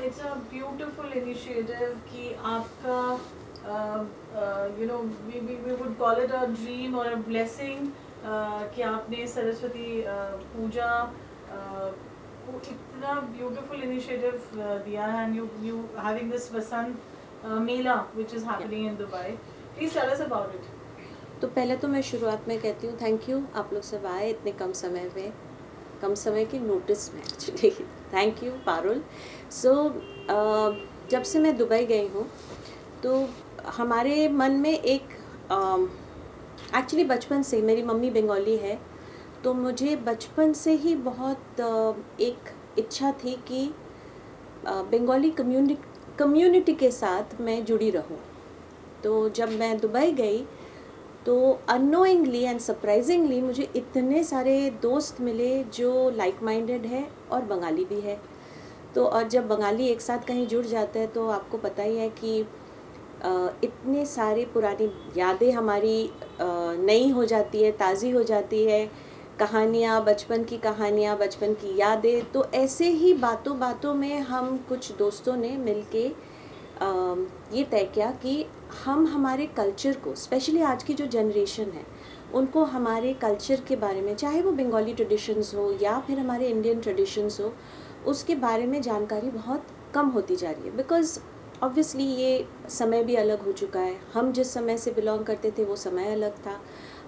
it's a beautiful initiative कि आपका we would call it a dream or a blessing कि आपने सरस्वती पूजा को इतना beautiful initiative दिया है, and you having this Vasant Mela which is happening in Dubai. Please tell us about it. तो पहले तो मैं शुरुआत में कहती हूँ थैंक यू, आप लोग सब आए इतने कम समय के नोटिस में एक्चुअली थैंक यू पारुल. सो जब से मैं दुबई गई हूँ तो हमारे मन में एक एक्चुअली बचपन से, मेरी मम्मी बंगाली है तो मुझे बचपन से ही बहुत एक इच्छा थी कि बंगाली कम्युनिटी के साथ मैं जुड़ी रहूं. तो जब मैं दुबई गई तो अननोइंगली एंड सरप्राइजिंगली मुझे इतने सारे दोस्त मिले जो लाइक माइंडेड है और बंगाली भी है. तो और जब बंगाली एक साथ कहीं जुड़ जाते हैं तो आपको पता ही है कि इतने सारे पुरानी यादें हमारी नई हो जाती है, ताज़ी हो जाती है, कहानियाँ, बचपन की कहानियाँ, बचपन की यादें. तो ऐसे ही बातों बातों में हम कुछ दोस्तों ने मिलके ये तय किया कि हम हमारे कल्चर को, स्पेशली आज की जो जनरेशन है उनको हमारे कल्चर के बारे में, चाहे वो बंगाली ट्रेडिशंस हो या फिर हमारे इंडियन ट्रेडिशंस हो, उसके बारे में जानकारी बहुत कम होती जा रही है. बिकॉज़ ऑब्वियसली ये समय भी अलग हो चुका है. हम जिस समय से बिलोंग करते थे वो समय अलग था.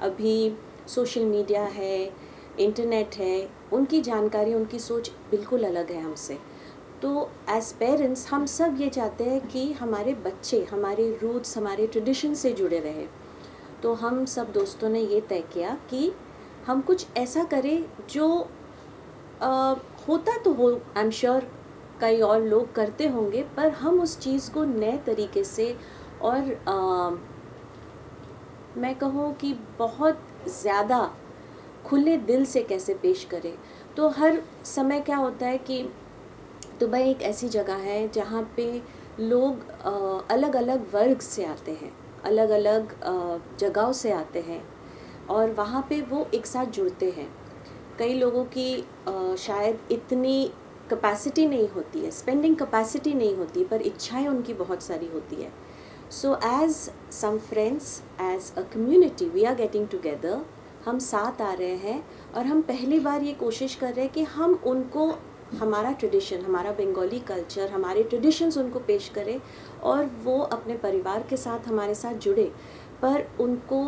अभी सोशल मीडिया है, इंटरनेट है, उनकी जानकारी, उनकी सोच बिल्कुल अलग है हमसे. तो एज पेरेंट्स हम सब ये चाहते हैं कि हमारे बच्चे हमारे रूट्स, हमारे ट्रेडिशन से जुड़े रहे. तो हम सब दोस्तों ने ये तय किया कि हम कुछ ऐसा करें जो होता तो हो, आई एम श्योर कई और लोग करते होंगे, पर हम उस चीज़ को नए तरीके से और मैं कहूँ कि बहुत ज़्यादा खुले दिल से कैसे पेश करें. तो हर समय क्या होता है कि दुबई एक ऐसी जगह है जहाँ पे लोग अलग अलग वर्ग से आते हैं, अलग अलग जगहों से आते हैं और वहाँ पे वो एक साथ जुड़ते हैं. कई लोगों की शायद इतनी कैपेसिटी नहीं होती है, स्पेंडिंग कैपेसिटी नहीं होती, पर इच्छाएं उनकी बहुत सारी होती है. So as some friends, as a community we are getting together. हम साथ आ रहे हैं और हम पहली बार ये कोशिश कर रहे हैं कि हम उनको हमारा ट्रेडिशन, हमारा बंगाली कल्चर, हमारे ट्रेडिशंस उनको पेश करें और वो अपने परिवार के साथ हमारे साथ जुड़े. पर उनको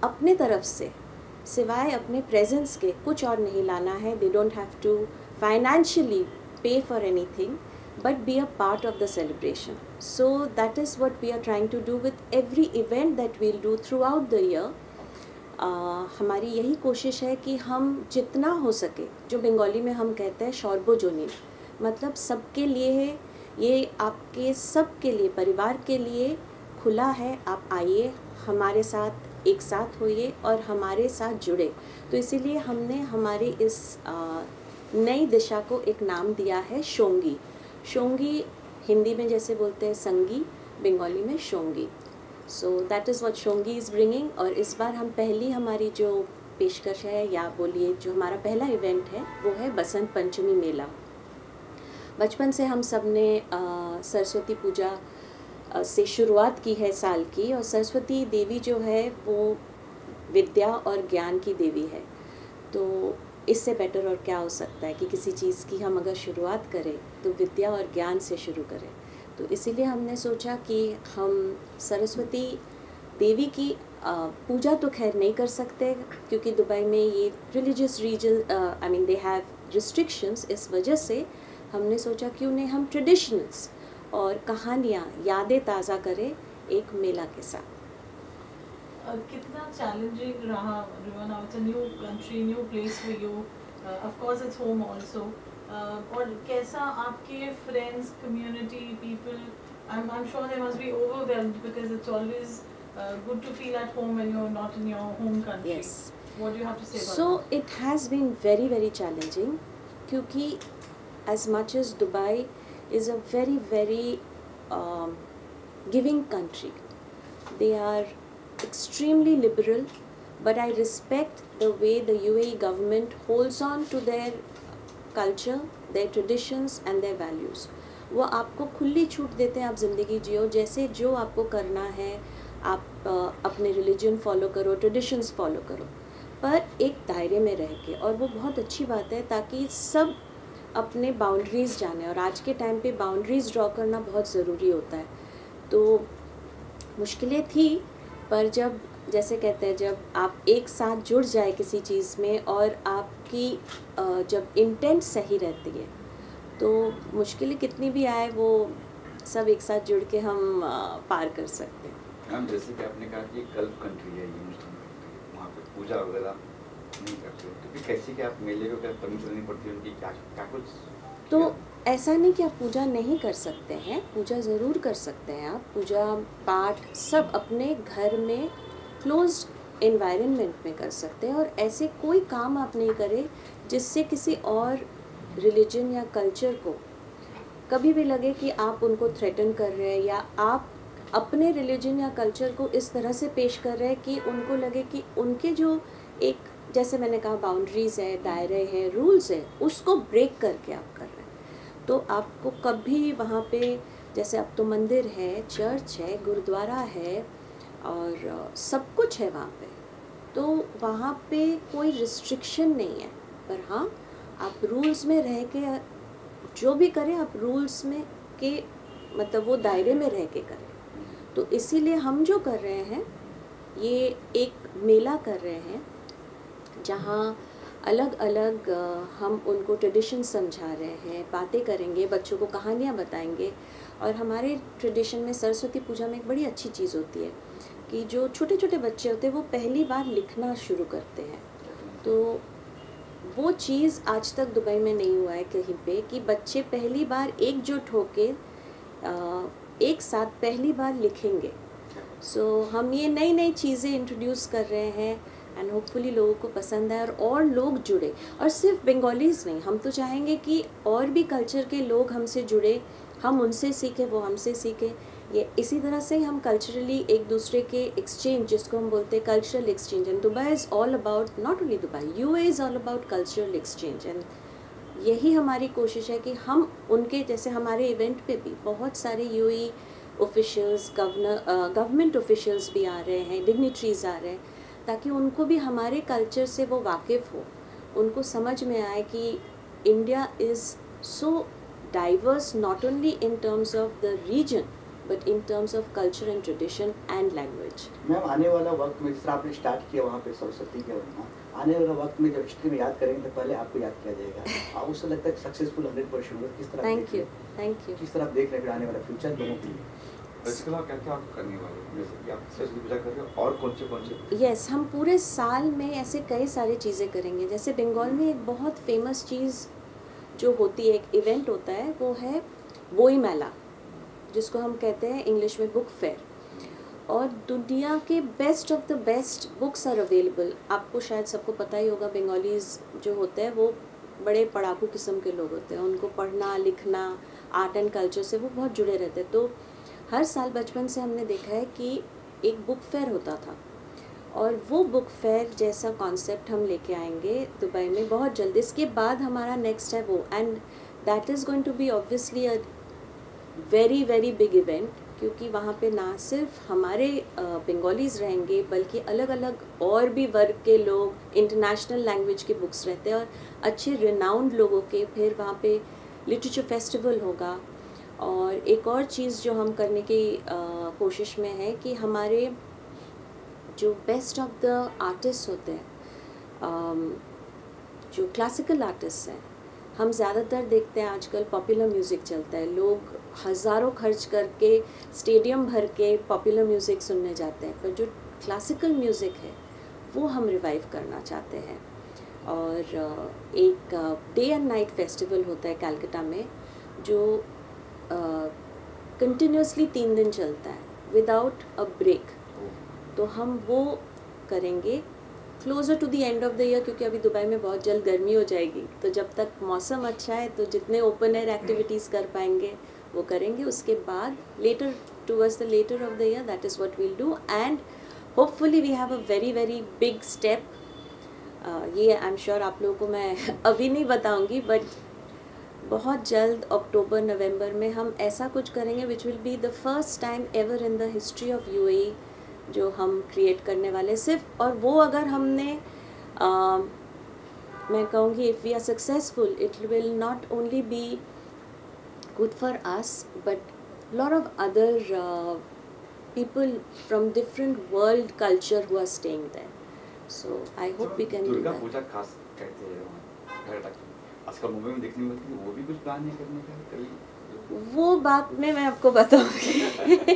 अपने तरफ से सिवाय अपने प्रेजेंस के कुछ और नहीं लाना है. They don't have to financially pay for anything but be a part of the celebration. So that is what we are trying to do with every event that we'll do throughout the year. हमारी यही कोशिश है कि हम जितना हो सके, जो बंगाली में हम कहते हैं शौरबोजोनी, मतलब सबके लिए है ये, आपके सबके लिए, परिवार के लिए खुला है. आप आइए, हमारे साथ एक साथ होइए और हमारे साथ जुड़े. तो इसीलिए हमने हमारी इस नई दिशा को एक नाम दिया है शोंगी. शोंगी हिंदी में जैसे बोलते हैं संगी, बंगाली में Shongi. So that is what Shongi is bringing. और इस बार हम पहली हमारी जो पेशकश है, या बोलिए जो हमारा पहला इवेंट है, वो है बसंत पंचमी मेला. बचपन से हम सब ने सरस्वती पूजा से शुरुआत की है साल की. और सरस्वती देवी जो है वो विद्या और ज्ञान की देवी है. तो इससे बेटर और क्या हो सकता है कि किसी चीज़ की हम अगर शुरुआत करें तो विद्या और ज्ञान से शुरू करें. तो इसीलिए हमने सोचा कि हम सरस्वती देवी की पूजा तो खैर नहीं कर सकते क्योंकि दुबई में ये religious reason, I mean they have restrictions. इस वजह से हमने सोचा क्यों नहीं हम ट्रेडिशनल्स और कहानियाँ, यादें ताज़ा करें एक मेला के साथ. कितना चैलेंजिंग रहा Riwan? It's a new country, new place for you, of course it's home also. और कैसा आपके friends, community, people, I'm sure they must be overwhelmed because it's always good to feel at home when you're not in your home country. Yes. What do you have to say about So that? it has been very very challenging क्योंकि as much as Dubai is a very very giving country, they are extremely liberal, but I respect the way the UAE government holds on to their culture, their traditions and their values. वो आपको खुली छूट देते हैं, आप ज़िंदगी जियो जैसे जो आपको करना है। आप अपने रिलीजन फॉलो करो, ट्रेडिशंस फॉलो करो, पर एक दायरे में रह के। और वो बहुत अच्छी बात है ताकि सब अपने बाउंड्रीज़ जाने, और आज के टाइम पे बाउंड्रीज़ ड्रॉ करना बहुत ज़रूरी होता है। तो मुश्किलें थी, पर जब जैसे कहते हैं जब आप एक साथ जुड़ जाए किसी चीज़ में और आपकी जब इंटेंट सही रहती है तो मुश्किलें कितनी भी आए वो सब एक साथ जुड़ के हम पार कर सकते हैं। मैम जैसे कि आपने कहा कि गल्फ कंट्री है ये, मुस्लिम कंट्री, वहाँ पे पूजा वगैरह नहीं करते, तो फिर कैसे कि आप मेले को क्या परमिशन लेनी पड़ती है उनकी, क्या क्या कुछ? तो ऐसा नहीं कि आप पूजा नहीं कर सकते हैं, पूजा ज़रूर कर सकते हैं। आप पूजा पाठ सब अपने घर में क्लोज्ड एनवायरनमेंट में कर सकते हैं, और ऐसे कोई काम आप नहीं करें जिससे किसी और रिलीजन या कल्चर को कभी भी लगे कि आप उनको थ्रेटन कर रहे हैं, या आप अपने रिलीजन या कल्चर को इस तरह से पेश कर रहे हैं कि उनको लगे कि उनके जो एक, जैसे मैंने कहा, बाउंड्रीज़ है, दायरे हैं, रूल्स है, उसको ब्रेक करके आप कर रहे हैं। तो आपको कभी वहाँ पे, जैसे अब तो मंदिर है, चर्च है, गुरुद्वारा है और सब कुछ है वहाँ पे, तो वहाँ पे कोई रिस्ट्रिक्शन नहीं है। पर हाँ, आप रूल्स में रह के जो भी करें, आप रूल्स में के मतलब वो दायरे में रह के करें। तो इसीलिए हम जो कर रहे हैं, ये एक मेला कर रहे हैं जहाँ अलग अलग हम उनको ट्रेडिशन समझा रहे हैं, बातें करेंगे, बच्चों को कहानियाँ बताएंगे। और हमारे ट्रेडिशन में सरस्वती पूजा में एक बड़ी अच्छी चीज़ होती है कि जो छोटे छोटे बच्चे होते हैं वो पहली बार लिखना शुरू करते हैं। तो वो चीज़ आज तक दुबई में नहीं हुआ है कहीं पे कि बच्चे पहली बार एकजुट होके एक साथ पहली बार लिखेंगे। सो हम ये नई नई चीज़ें इंट्रोड्यूस कर रहे हैं एंड होपफुली लोगों को पसंद है और लोग जुड़े। और सिर्फ बंगालीज़ नहीं, हम तो चाहेंगे कि और भी कल्चर के लोग हमसे जुड़े, हम उनसे सीखें, वो हमसे सीखें। ये इसी तरह से हम कल्चरली एक दूसरे के एक्सचेंज, जिसको हम बोलते हैं cultural exchange, and Dubai is all about, not only Dubai, UAE is all about cultural exchange. And यही हमारी कोशिश है कि हम उनके, जैसे हमारे इवेंट पे भी बहुत सारे यूएई ऑफिशियल्स, गवर्नमेंट ऑफिशियल्स भी आ रहे हैं, डिग्निटरीज आ रहे हैं, ताकि उनको भी हमारे कल्चर से वो वाकिफ़ हो, उनको समझ में आए कि India is so diverse, not only in terms of the region but in terms of culture and tradition and language. Ma'am आने वाला वक्त में जिस तरह आपने स्टार्ट किया वहाँ पे सरस्वती के वहाँ, आने वाला वक्त में जब हिस्ट्री में याद करेंगे तो पहले आपको याद किया जाएगा। आप उससे लगता है सक्सेसफुल 100% होगा, किस तरह थैंक यू, थैंक यू। किस तरह आप देख रहे हैं आने वाला फ्यूचर लोगों के लिए? इसके अलावा क्या क्या आप करने वाले हो, जैसे कि आप सरस्वती पूजा कर रहे हो और कौन से यस, हम पूरे साल में ऐसे कई सारी चीज़ें करेंगे। जैसे बंगाल में एक बहुत फेमस चीज़ जो होती है, एक इवेंट होता है, वो है बोई मेला, जिसको हम कहते हैं इंग्लिश में बुक फेयर। और दुनिया के best of the best books are available. आपको शायद सबको पता ही होगा, बंगालीज़ जो होते हैं वो बड़े पढ़ाकू किस्म के लोग होते हैं, उनको पढ़ना लिखना, आर्ट एंड कल्चर से वो बहुत जुड़े रहते हैं। तो हर साल बचपन से हमने देखा है कि एक बुक फेयर होता था, और वो बुक फेयर जैसा कॉन्सेप्ट हम लेके आएंगे दुबई में बहुत जल्दी। इसके बाद हमारा नेक्स्ट है वो, and that is going to be obviously a very very big event, क्योंकि वहाँ पे ना सिर्फ हमारे बंगालीज़ रहेंगे बल्कि अलग अलग और भी वर्ग के लोग, इंटरनेशनल लैंग्वेज के बुक्स रहते हैं और अच्छे रिनाउंड लोगों के। फिर वहाँ पे लिटरेचर फेस्टिवल होगा। और एक और चीज़ जो हम करने की कोशिश में है कि हमारे जो बेस्ट ऑफ द आर्टिस्ट होते हैं, जो क्लासिकल आर्टिस्ट हैं, हम ज़्यादातर देखते हैं आजकल पॉपुलर म्यूज़िक चलता है, लोग हज़ारों खर्च करके स्टेडियम भर के पॉपुलर म्यूज़िक सुनने जाते हैं, पर जो क्लासिकल म्यूज़िक है वो हम रिवाइव करना चाहते हैं। और एक डे एंड नाइट फेस्टिवल होता है कलकत्ता में, जो कंटिन्यूसली 3 दिन चलता है विदाउट अ ब्रेक। तो हम वो करेंगे closer to the end of the year, क्योंकि अभी दुबई में बहुत जल्द गर्मी हो जाएगी, तो जब तक मौसम अच्छा है तो जितने ओपन एयर एक्टिविटीज़ कर पाएंगे वो करेंगे। उसके बाद later, towards the latter of the year, that is what we'll do, and hopefully we have a very very big step. ये आई एम श्योर आप लोगों को मैं अभी नहीं बताऊंगी, बट बहुत जल्द अक्टूबर नवंबर में हम ऐसा कुछ करेंगे which will be the first time ever in the history of UAE जो हम क्रिएट करने वाले सिर्फ। और वो अगर हमने मैं कहूँगी if we are successful it will not only be good for us but lot of other people from different world culture who are staying there. So I hope we can do Durga that. पूजा खास कहते हैं वहाँ आजकल मुंबई में देखने मिलती है, वो भी कुछ प्लान है करने का कभी? वो बात में मैं आपको बताऊंगी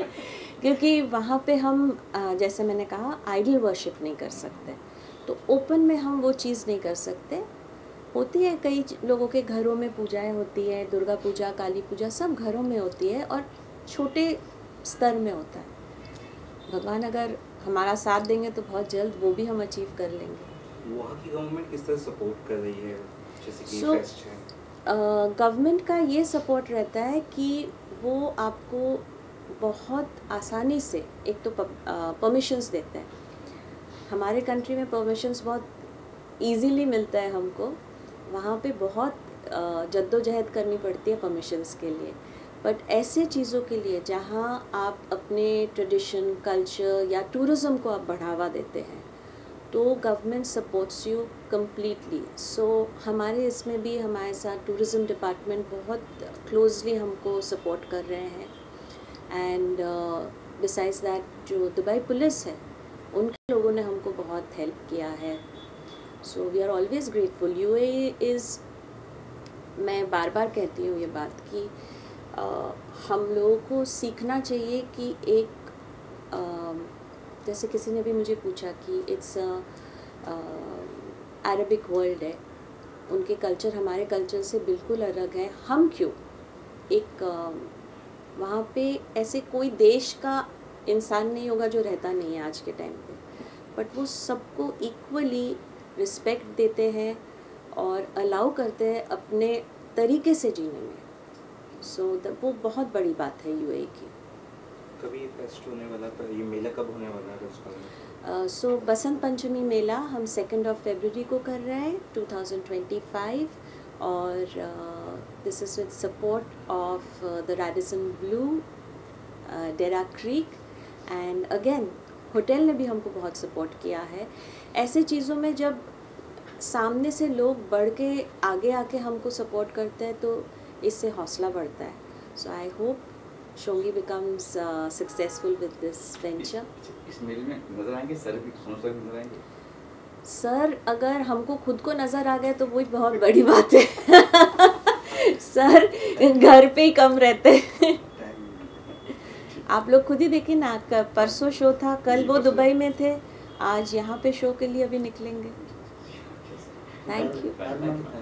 क्योंकि वहाँ पे हम जैसे मैंने कहा आइडल वर्शिप नहीं कर सकते, तो ओपन में हम वो चीज़ नहीं कर सकते। होती है कई लोगों के घरों में पूजाएं होती है, दुर्गा पूजा काली पूजा सब घरों में होती है और छोटे स्तर में होता है। भगवान अगर हमारा साथ देंगे तो बहुत जल्द वो भी हम अचीव कर लेंगे। वहाँ की गवर्नमेंट किस तरह सपोर्ट कर रही है, जैसे कि So, फेस्ट है? गवर्नमेंट का ये सपोर्ट रहता है कि वो आपको बहुत आसानी से एक तो परमिशंस देते हैं। हमारे कंट्री में परमिशंस बहुत इजीली मिलता है हमको, वहाँ पे बहुत जद्दोजहद करनी पड़ती है परमिशंस के लिए। बट ऐसे चीज़ों के लिए जहाँ आप अपने ट्रेडिशन कल्चर या टूरिज़्म को आप बढ़ावा देते हैं तो government supports you completely. So हमारे इसमें भी हमारे साथ टूरिज़्म डिपार्टमेंट बहुत क्लोजली हमको सपोर्ट कर रहे हैं। एंड बिसाइड्स दैट जो दुबई पुलिस है उनके लोगों ने हमको बहुत हेल्प किया है। So we are always grateful. UAE is, मैं बार बार कहती हूँ ये बात कि हम लोगों को सीखना चाहिए कि एक जैसे किसी ने भी मुझे पूछा कि इट्स अरबिक वर्ल्ड है, उनके कल्चर हमारे कल्चर से बिल्कुल अलग है, हम क्यों एक वहाँ पे ऐसे कोई देश का इंसान नहीं होगा जो रहता नहीं है आज के टाइम पे, बट वो सबको इक्वली रिस्पेक्ट देते हैं और अलाउ करते हैं अपने तरीके से जीने में। सो वो बहुत बड़ी बात है यूएई की। कभी फेस्ट होने वाला, तो ये मेला कब होने वाला है उसका? सो बसंत पंचमी मेला हम 2 फरवरी को कर रहे हैं 2025 और this is with support of the Radisson Blu, Dera creek and again hotel ने भी हमको बहुत सपोर्ट किया है। ऐसे चीज़ों में जब सामने से लोग बढ़ के आगे आके हमको सपोर्ट करते हैं तो इससे हौसला बढ़ता है। So I hope Shongi becomes successful with this venture. इस मेले में नजर आएंगे सर भी, सोनू नजर आएंगे? सर अगर हमको खुद को नज़र आ गया तो वही बहुत बड़ी बात है सर घर पे ही कम रहते हैं आप लोग खुद ही देखिए ना, परसों शो था, कल वो दुबई में थे, आज यहाँ पे शो के लिए अभी निकलेंगे। Thank you.